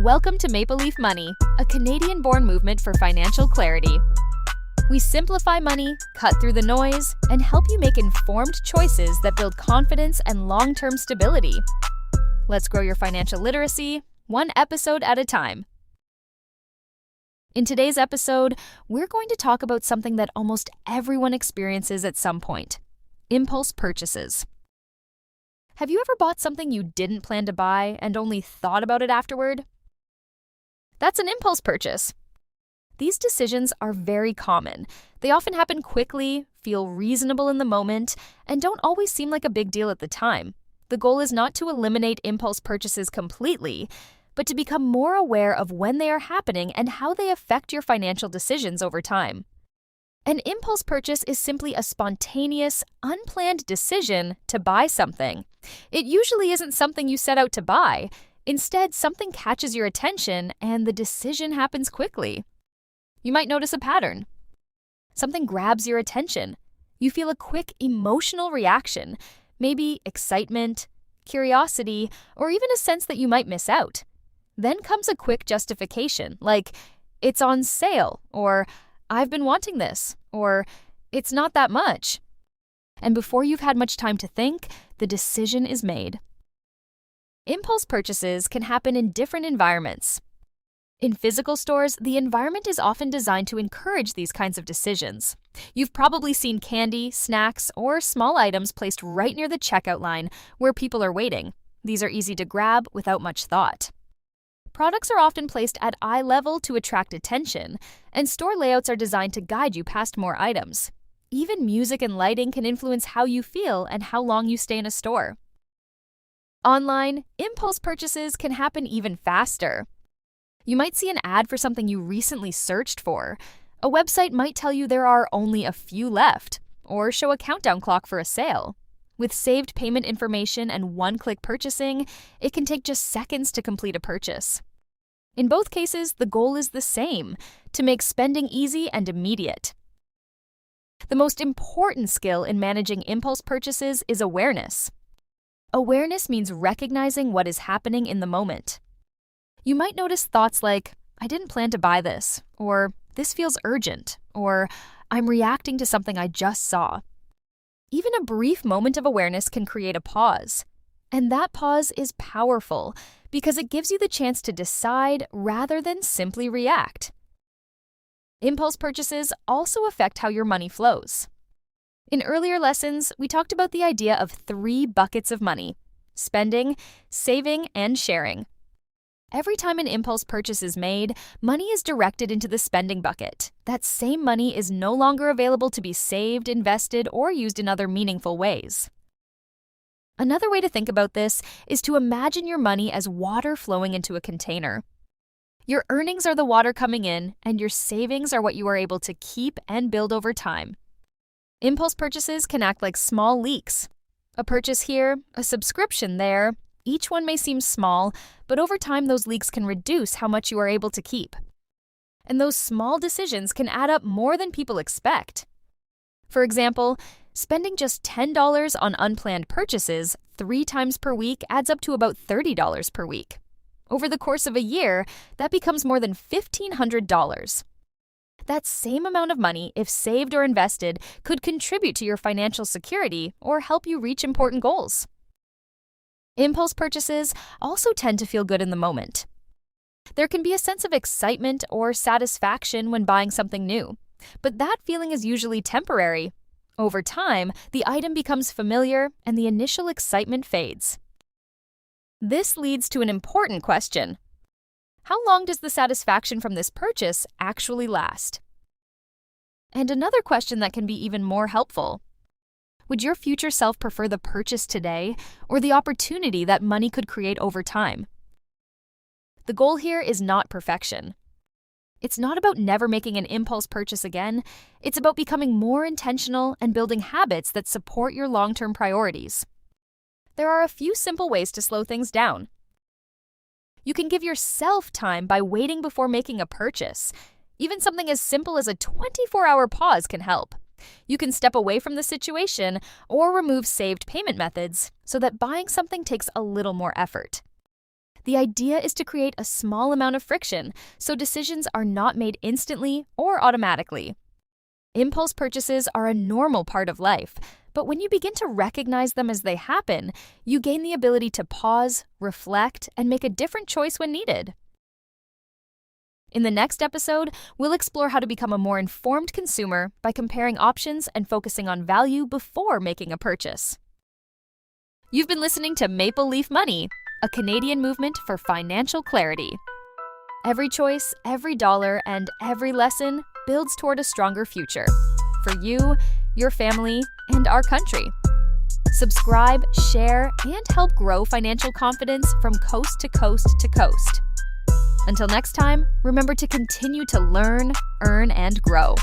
Welcome to Maple Leaf Money, a Canadian-born movement for financial clarity. We simplify money, cut through the noise, and help you make informed choices that build confidence and long-term stability. Let's grow your financial literacy, one episode at a time. In today's episode, we're going to talk about something that almost everyone experiences at some point: impulse purchases. Have you ever bought something you didn't plan to buy and only thought about it afterward? That's an impulse purchase. These decisions are very common. They often happen quickly, feel reasonable in the moment, and don't always seem like a big deal at the time. The goal is not to eliminate impulse purchases completely, but to become more aware of when they are happening and how they affect your financial decisions over time. An impulse purchase is simply a spontaneous, unplanned decision to buy something. It usually isn't something you set out to buy. Instead, something catches your attention and the decision happens quickly. You might notice a pattern. Something grabs your attention. You feel a quick emotional reaction, maybe excitement, curiosity, or even a sense that you might miss out. Then comes a quick justification, like, "It's on sale," or "I've been wanting this," or "It's not that much." And before you've had much time to think, the decision is made. Impulse purchases can happen in different environments. In physical stores, the environment is often designed to encourage these kinds of decisions. You've probably seen candy, snacks, or small items placed right near the checkout line where people are waiting. These are easy to grab without much thought. Products are often placed at eye level to attract attention, and store layouts are designed to guide you past more items. Even music and lighting can influence how you feel and how long you stay in a store. Online, impulse purchases can happen even faster. You might see an ad for something you recently searched for. A website might tell you there are only a few left, or show a countdown clock for a sale. With saved payment information and one-click purchasing, it can take just seconds to complete a purchase. In both cases, the goal is the same: to make spending easy and immediate. The most important skill in managing impulse purchases is awareness. Awareness means recognizing what is happening in the moment. You might notice thoughts like, "I didn't plan to buy this," or "This feels urgent," or "I'm reacting to something I just saw." Even a brief moment of awareness can create a pause. And that pause is powerful because it gives you the chance to decide rather than simply react. Impulse purchases also affect how your money flows. In earlier lessons, we talked about the idea of 3 buckets of money: spending, saving, and sharing. Every time an impulse purchase is made, money is directed into the spending bucket. That same money is no longer available to be saved, invested, or used in other meaningful ways. Another way to think about this is to imagine your money as water flowing into a container. Your earnings are the water coming in, and your savings are what you are able to keep and build over time. Impulse purchases can act like small leaks. A purchase here, a subscription there. Each one may seem small, but over time those leaks can reduce how much you are able to keep. And those small decisions can add up more than people expect. For example, spending just $10 on unplanned purchases 3 times per week adds up to about $30 per week. Over the course of a year, that becomes more than $1,500. That same amount of money, if saved or invested, could contribute to your financial security or help you reach important goals. Impulse purchases also tend to feel good in the moment. There can be a sense of excitement or satisfaction when buying something new, but that feeling is usually temporary. Over time, the item becomes familiar and the initial excitement fades. This leads to an important question: how long does the satisfaction from this purchase actually last? And another question that can be even more helpful: would your future self prefer the purchase today or the opportunity that money could create over time? The goal here is not perfection. It's not about never making an impulse purchase again. It's about becoming more intentional and building habits that support your long-term priorities. There are a few simple ways to slow things down. You can give yourself time by waiting before making a purchase. Even something as simple as a 24-hour pause can help. You can step away from the situation or remove saved payment methods so that buying something takes a little more effort. The idea is to create a small amount of friction so decisions are not made instantly or automatically. Impulse purchases are a normal part of life, but when you begin to recognize them as they happen, you gain the ability to pause, reflect, and make a different choice when needed. In the next episode, we'll explore how to become a more informed consumer by comparing options and focusing on value before making a purchase. You've been listening to Maple Leaf Money, a Canadian movement for financial clarity. Every choice, every dollar, and every lesson builds toward a stronger future for you, your family, and our country. Subscribe, share, and help grow financial confidence from coast to coast to coast. Until next time, remember to continue to learn, earn, and grow.